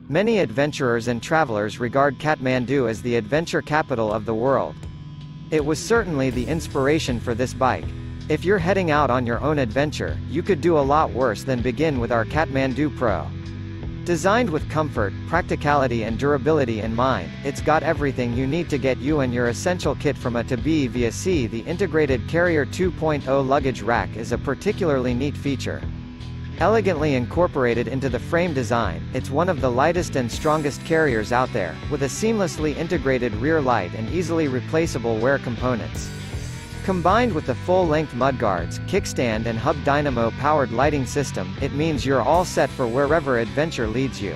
Many adventurers and travelers regard Kathmandu as the adventure capital of the world. It was certainly the inspiration for this bike. If you're heading out on your own adventure, you could do a lot worse than begin with our Kathmandu Pro. Designed with comfort, practicality and durability in mind, it's got everything you need to get you and your essential kit from A to B via C. The integrated Carrier 2.0 luggage rack is a particularly neat feature. Elegantly incorporated into the frame design, it's one of the lightest and strongest carriers out there, with a seamlessly integrated rear light and easily replaceable wear components. Combined with the full-length mudguards, kickstand and hub dynamo-powered lighting system, it means you're all set for wherever adventure leads you.